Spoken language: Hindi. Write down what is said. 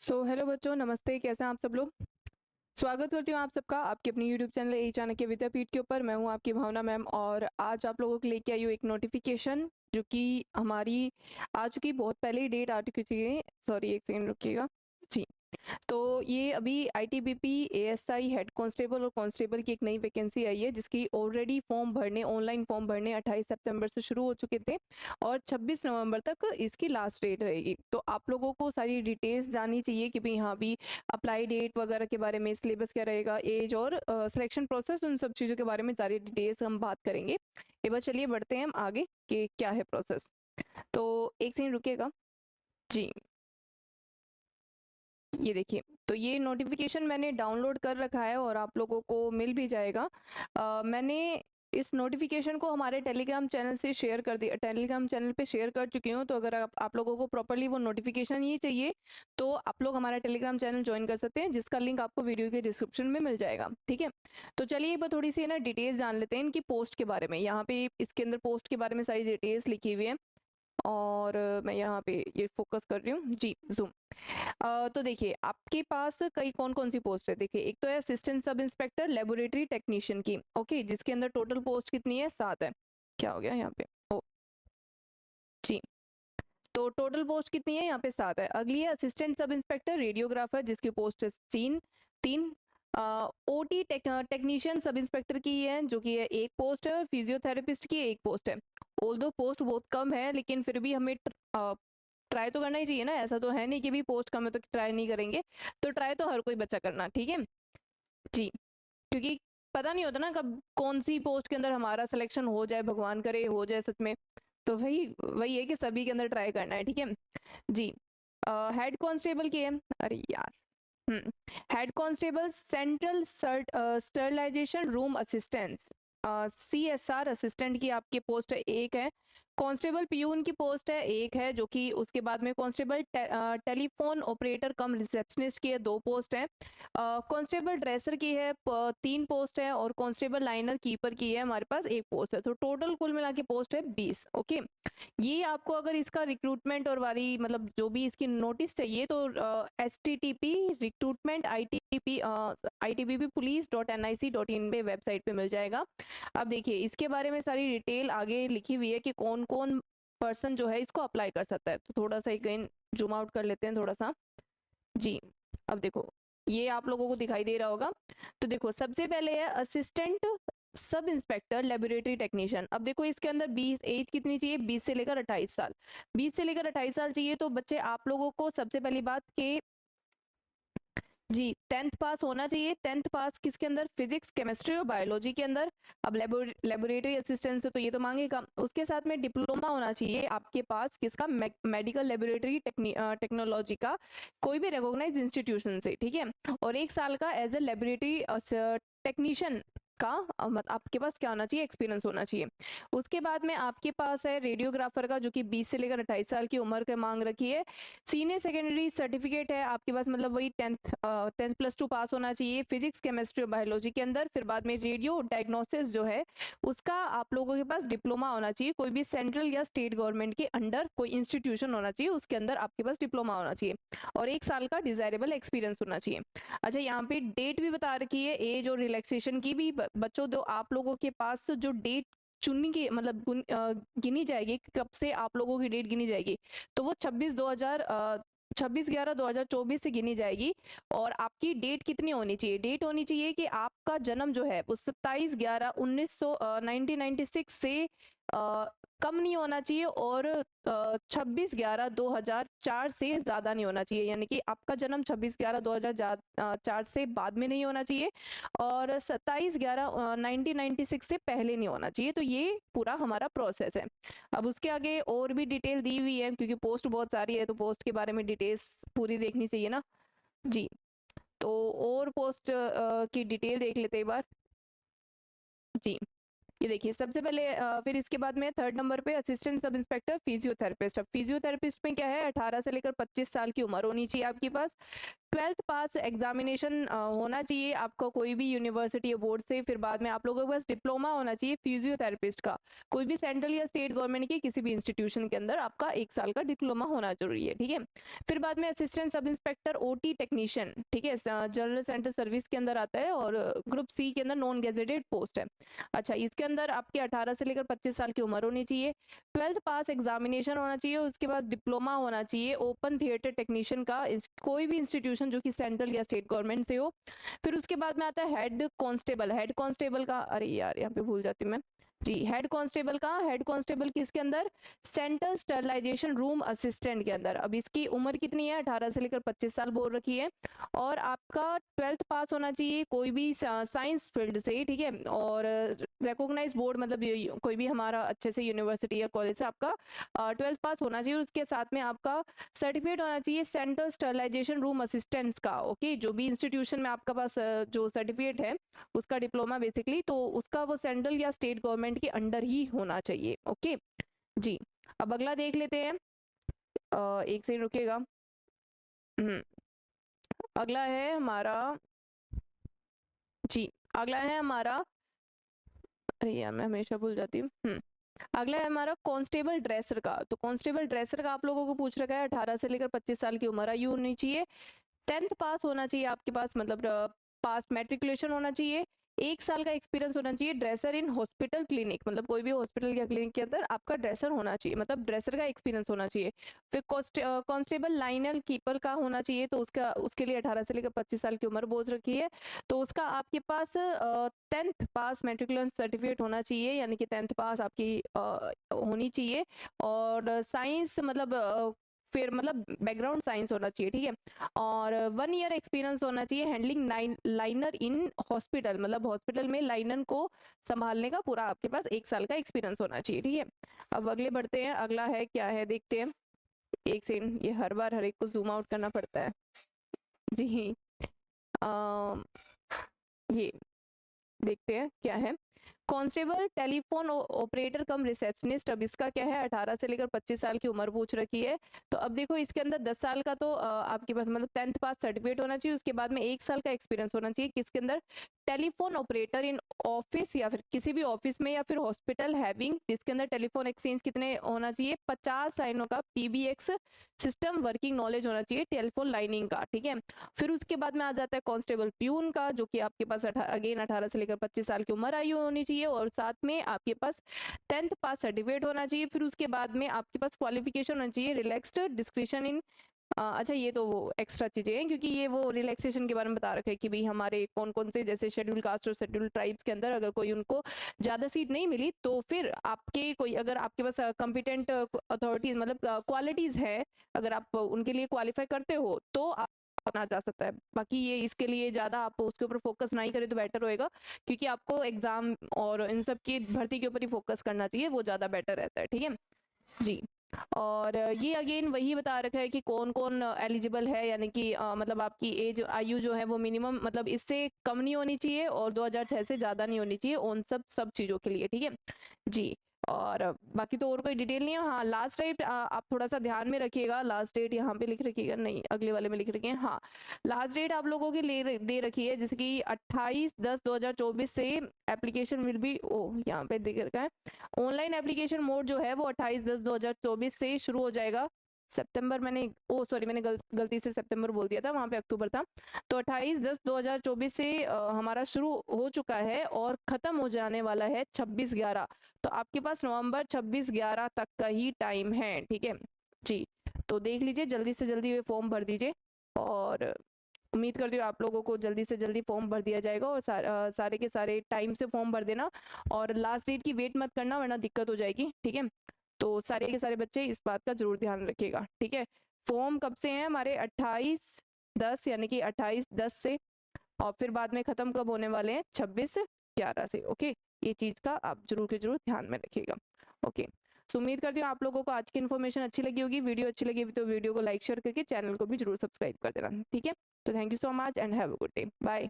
हेलो बच्चों, नमस्ते। कैसे हैं आप सब लोग? स्वागत करती हूँ आप सबका आपके अपनी यूट्यूब चैनल ए चाणक्य विद्यापीठ के ऊपर। मैं हूँ आपकी भावना मैम और आज आप लोगों के लेके आई हूँ एक नोटिफिकेशन जो कि हमारी आ चुकी, बहुत पहले ही डेट आ चुकी थी। सॉरी, एक सेकंड रुकिएगा जी। तो ये अभी आईटीबीपी एएसआई हेड कांस्टेबल और कांस्टेबल की एक नई वैकेंसी आई है, जिसकी ऑलरेडी फॉर्म भरने, ऑनलाइन फॉर्म भरने 28 सितंबर से शुरू हो चुके थे और 26 नवंबर तक इसकी लास्ट डेट रहेगी। तो आप लोगों को सारी डिटेल्स जाननी चाहिए कि भाई यहाँ भी अप्लाई डेट वगैरह के बारे में, सिलेबस क्या रहेगा, एज और सिलेक्शन प्रोसेस, उन सब चीज़ों के बारे में सारी डिटेल्स हम बात करेंगे। एक बार चलिए बढ़ते हैं हम आगे कि क्या है प्रोसेस। तो एक सेकंड रुकिएगा जी। ये देखिए, तो ये नोटिफिकेशन मैंने डाउनलोड कर रखा है और आप लोगों को मिल भी जाएगा। मैंने इस नोटिफिकेशन को हमारे टेलीग्राम चैनल से शेयर कर दिया, टेलीग्राम चैनल पे शेयर कर चुकी हूँ। तो अगर आप लोगों को प्रॉपर्ली वो नोटिफिकेशन ही चाहिए तो आप लोग हमारा टेलीग्राम चैनल ज्वाइन कर सकते हैं, जिसका लिंक आपको वीडियो के डिस्क्रिप्शन में मिल जाएगा। ठीक है, तो चलिए एक बार थोड़ी सी ना डिटेल्स जान लेते हैं इनकी पोस्ट के बारे में। यहाँ पे इसके अंदर पोस्ट के बारे में सारी डिटेल्स लिखी हुई है और मैं यहाँ पे ये फोकस कर रही हूँ जी, जूम। तो देखिए आपके पास कई कौन कौन सी पोस्ट है। देखिए, एक तो है assistant sub inspector laboratory technician की, ओके, जिसके अंदर टोटल पोस्ट कितनी है? 7 है। क्या हो गया यहाँ पे? ओ जी, तो टोटल पोस्ट कितनी है? यहाँ पे 7 है। अगली है असिस्टेंट सब इंस्पेक्टर रेडियोग्राफर, जिसकी पोस्ट है 3 ओटी टेक्नीशियन सब इंस्पेक्टर की है, जो कि है एक पोस्ट है। और फिजियोथेरेपिस्ट की एक पोस्ट है। ऑल्दो पोस्ट बहुत कम है, लेकिन फिर भी हमें ट्राई तो करना ही चाहिए ना। ऐसा तो है नहीं कि भी पोस्ट कम है तो ट्राई नहीं करेंगे। तो ट्राई तो हर कोई बच्चा करना, ठीक है जी। क्योंकि पता नहीं होता ना कब कौन सी पोस्ट के अंदर हमारा सिलेक्शन हो जाए, भगवान करे हो जाए सच में। तो वही वही है कि सभी के अंदर ट्राई करना है, ठीक है जी। हेड कांस्टेबल की है, अरे यार, head constable central sterilisation room assistant, CSR assistant की आपकी पोस्ट है, एक है। कांस्टेबल पियून की पोस्ट है, एक है। जो कि उसके बाद में कांस्टेबल टेलीफोन ऑपरेटर कम रिसेप्शनिस्ट की है, 2 पोस्ट है। कांस्टेबल ड्रेसर की है 3 पोस्ट है। और कांस्टेबल लाइनर कीपर की है हमारे पास 1 पोस्ट है। तो टोटल कुल मिला के पोस्ट है 20, ओके। ये आपको अगर इसका रिक्रूटमेंट और वाली मतलब जो भी इसकी नोटिस चाहिए तो http रिक्रूटमेंट ITBP police.nic.in पे वेबसाइट पे मिल जाएगा। अब देखिए इसके बारे में सारी डिटेल आगे लिखी हुई है कि कौन कौन पर्सन जो है इसको अप्लाई कर सकता है। तो थोड़ा सा अगेन जूम आउट कर लेते हैं थोड़ा सा जी। अब देखो, ये आप लोगों को दिखाई दे रहा होगा। तो देखो, सबसे पहले है assistant sub inspector laboratory technician. अब देखो इसके अंदर 20 एज कितनी चाहिए? 20 से लेकर 28 साल। 20 से लेकर 28 साल चाहिए। तो बच्चे आप लोगों को सबसे पहली बात के जी 10th पास होना चाहिए। 10th पास किसके अंदर? फिजिक्स, केमिस्ट्री और बायोलॉजी के अंदर। अब लेबोरेटरी असिस्टेंट से तो ये तो मांगेगा। उसके साथ में डिप्लोमा होना चाहिए आपके पास किसका? मेडिकल लेबोरेटरी टेक्नोलॉजी का, कोई भी रिकॉग्नाइज इंस्टीट्यूशन से, ठीक है। और 1 साल का एज ए लेबोरेटरी टेक्नीशियन का आपके पास क्या होना चाहिए? एक्सपीरियंस होना चाहिए। उसके बाद में आपके पास है रेडियोग्राफर का, जो कि 20 से लेकर 28 साल की उम्र के मांग रखी है। सीनियर सेकेंडरी सर्टिफिकेट है आपके पास, मतलब वही 10th +2 पास होना चाहिए फिजिक्स, केमिस्ट्री और बायोलॉजी के अंदर। फिर बाद में रेडियो डायग्नोसिस जो है उसका आप लोगों के पास डिप्लोमा होना चाहिए। कोई भी सेंट्रल या स्टेट गवर्नमेंट के अंडर कोई इंस्टीट्यूशन होना चाहिए, उसके अंदर आपके पास डिप्लोमा होना चाहिए। और 1 साल का डिजायरेबल एक्सपीरियंस होना चाहिए। अच्छा, यहाँ पे डेट भी बता रखी है, एज और रिलैक्सेशन की भी। बच्चों, दो आप लोगों के पास जो डेट चुनने की मतलब गिनी जाएगी, कब से आप लोगों की डेट गिनी जाएगी, तो वो 26/11/2024 से गिनी जाएगी। और आपकी डेट कितनी होनी चाहिए? डेट होनी चाहिए कि आपका जन्म जो है वो 27/11/1996 से कम नहीं होना चाहिए और 26/11/2004 से ज्यादा नहीं होना चाहिए। यानी कि आपका जन्म 26/11/2004 से बाद में नहीं होना चाहिए और 27/11/1996 से पहले नहीं होना चाहिए। तो ये पूरा हमारा प्रोसेस है। अब उसके आगे और भी डिटेल दी हुई है, क्योंकि पोस्ट बहुत सारी है तो पोस्ट के बारे में डिटेल्स पूरी देखनी चाहिए ना जी। तो और पोस्ट की डिटेल देख लेते हैं एक बार जी। ये देखिए, सबसे पहले फिर इसके बाद में 3rd नंबर पे असिस्टेंट सब इंस्पेक्टर फिजियोथेरेपिस्ट। अब फिजियोथेरेपिस्ट में क्या है? 18 से लेकर 25 साल की उम्र होनी चाहिए आपके पास। 12th पास एग्जामिनेशन होना चाहिए आपका कोई भी यूनिवर्सिटी या बोर्ड से। फिर बाद में आप लोगों के पास डिप्लोमा होना चाहिए फिजियोथेरेपिस्ट का, कोई भी सेंट्रल या स्टेट गवर्नमेंट के किसी भी इंस्टीट्यूशन के अंदर आपका 1 साल का डिप्लोमा होना जरूरी है, ठीक है। फिर बाद में assistant sub inspector OT technician, ठीक है, जनरल सेंटर सर्विस के अंदर आता है और ग्रुप सी के अंदर नॉन गेजेटेड पोस्ट है। अच्छा, इसके अंदर आपके 18 से लेकर 25 साल की उम्र होनी चाहिए, 12th पास एग्जामिनेशन होना चाहिए, उसके बाद डिप्लोमा होना चाहिए ओपन थिएटर टेक्नीशियन का कोई भी इंस्टीट्यूशन जो कि सेंट्रल या स्टेट गवर्नमेंट से हो। फिर उसके बाद में आता है हेड कांस्टेबल, हेड कांस्टेबल का, अरे यार यहाँ पे भूल जाती हूँ मैं जी, हेड कांस्टेबल का, हेड कांस्टेबल किसके अंदर, सेंट्रल स्टरलाइजेशन रूम असिस्टेंट के अंदर। अब इसकी उम्र कितनी है, 18 से लेकर 25 साल बोल रखी है, और आपका 12th पास होना चाहिए कोई भी साइंस फील्ड से, ठीक है, और रिकॉग्नाइज बोर्ड मतलब कोई भी हमारा अच्छे से यूनिवर्सिटी या कॉलेज से आपका 12th पास होना चाहिए। उसके साथ में आपका सर्टिफिकेट होना चाहिए सेंट्रल स्टरलाइजेशन रूम असिस्टेंट्स का, ओके, जो भी इंस्टीट्यूशन में आपका पास जो सर्टिफिकेट है उसका डिप्लोमा बेसिकली, तो उसका वो सेंट्रल या स्टेट गवर्नमेंट के अंडर ही होना चाहिए, ओके जी। अब अगला देख लेते हैं, एक सेकंड रुकिएगा। अगला है हमारा जी, अगला है हमारा, अरे यार मैं हमेशा भूल जाती हूँ। अगला है हमारा कांस्टेबल ड्रेसर का। तो कांस्टेबल ड्रेसर का आप लोगों को पूछ रखा है 18 से लेकर 25 साल की उम्र आयु होनी चाहिए, 10th पास होना चाहिए आपके पास, मतलब पास मैट्रिकुलेशन होना चाहिए, 1 साल का एक्सपीरियंस होना चाहिए, ड्रेसर इन हॉस्पिटल क्लिनिक, मतलब कोई भी हॉस्पिटल या क्लिनिक के अंदर आपका ड्रेसर होना चाहिए, मतलब ड्रेसर का एक्सपीरियंस होना चाहिए। फिर कांस्टेबल लाइनर कीपर का होना चाहिए, तो उसके लिए 18 से लेकर 25 साल की उम्र बोझ रखी है, तो उसका आपके पास 10th पास मैट्रिकुलेशन सर्टिफिकेट होना चाहिए, यानी कि 10th पास आपकी होनी चाहिए, और साइंस मतलब फिर मतलब बैकग्राउंड साइंस होना चाहिए, ठीक है, और 1 ईयर एक्सपीरियंस होना चाहिए हैंडलिंग लाइनर इन हॉस्पिटल, मतलब हॉस्पिटल में लाइनर को संभालने का पूरा आपके पास 1 साल का एक्सपीरियंस होना चाहिए, ठीक है। अब अगले बढ़ते हैं, अगला है क्या है देखते हैं, एक सेकंड, ये हर बार हर एक को जूम आउट करना पड़ता है जी। ये देखते हैं क्या है, कांस्टेबल टेलीफोन ऑपरेटर कम रिसेप्शनिस्ट। अब इसका क्या है, 18 से लेकर 25 साल की उम्र पूछ रखी है। तो अब देखो इसके अंदर 10 साल का तो आपके पास मतलब 10th पास सर्टिफिकेट होना चाहिए, उसके बाद में 1 साल का एक्सपीरियंस होना चाहिए किसके अंदर, टेलीफोन ऑपरेटर इन ऑफिस या फिर किसी भी ऑफिस में या फिर हॉस्पिटल हैविंग, जिसके अंदर टेलीफोन एक्सचेंज कितने होना चाहिए, 50 लाइनों का पीबीएक्स सिस्टम वर्किंग नॉलेज होना चाहिए टेलीफोन लाइनिंग का, ठीक है। फिर उसके बाद में आ जाता है कांस्टेबल प्यून का, जो कि आपके पास अगेन 18 से लेकर 25 साल की उम्र आयु होनी चाहिए, और साथ में आपके पास 10th पास सर्टिफिकेट होना चाहिए। फिर उसके बाद में आपके पास क्वालिफिकेशन होना चाहिए रिलैक्स्ड डिस्क्रिप्शन इन, अच्छा ये तो वो एक्स्ट्रा चीजें हैं, क्योंकि ये वो रिलैक्सेशन के बारे में बता रखा है कि भाई हमारे कौन कौन से जैसे शेड्यूल कास्ट और शेड्यूल ट्राइब्स के अंदर अगर कोई उनको ज्यादा सीट नहीं मिली, तो फिर आपके कोई अगर आपके पास कॉम्पिटेंट अथॉरिटीज मतलब क्वालिटीज है, अगर आप उनके लिए क्वालिफाई करते हो तो आप अपना जा सकता है। बाकी ये इसके लिए ज्यादा आप उसके ऊपर फोकस नहीं करें तो बेटर होएगा, क्योंकि आपको एग्जाम और इन सब की भर्ती के ऊपर ही फोकस करना चाहिए, वो ज्यादा बेटर रहता है, ठीक है जी। और ये अगेन वही बता रखा है कि कौन कौन एलिजिबल है, यानी कि मतलब आपकी एज आयु जो है वो मिनिमम मतलब इससे कम नहीं होनी चाहिए और 2006 से ज़्यादा नहीं होनी चाहिए, उन सब चीज़ों के लिए, ठीक है जी। और बाकी तो और कोई डिटेल नहीं है। हाँ, लास्ट डेट आप थोड़ा सा ध्यान में रखिएगा, लास्ट डेट यहाँ पे लिख रखिएगा, नहीं अगले वाले में लिख रखी है, हाँ लास्ट डेट आप लोगों की दे रखी है, जैसे कि 28/10/2024 से एप्लीकेशन विल बी, ओ यहाँ पे देख रखा है, ऑनलाइन एप्लीकेशन मोड जो है वो 28/10/2024 से शुरू हो जाएगा। सितंबर मैंने सॉरी मैंने गलती से सितंबर बोल दिया था, वहां पे अक्टूबर था। तो 28/10/2024 से हमारा शुरू हो चुका है और खत्म हो जाने वाला है 26/11। तो आपके पास नवंबर 26/11 तक का ही टाइम है, ठीक है जी। तो देख लीजिए, जल्दी से जल्दी ये फॉर्म भर दीजिए, और उम्मीद करती हूँ आप लोगों को जल्दी से जल्दी फॉर्म भर दिया जाएगा, और सारे के सारे टाइम से फॉर्म भर देना, और लास्ट डेट की वेट मत करना वरना दिक्कत हो जाएगी, ठीक है। तो सारे के सारे बच्चे इस बात का जरूर ध्यान रखिएगा, ठीक है। फॉर्म कब से हैं हमारे, 28/10 यानी कि 28/10 से, और फिर बाद में खत्म कब होने वाले हैं, 26/11 से, ओके। ये चीज का आप जरूर के जरूर ध्यान में रखिएगा, ओके। सो उम्मीद करती हूँ आप लोगों को आज की इन्फॉर्मेशन अच्छी लगी होगी, वीडियो अच्छी लगी तो वीडियो को लाइक शेयर करके चैनल को भी जरूर सब्सक्राइब कर देना, ठीक है। तो thank you so much and have a good day, bye.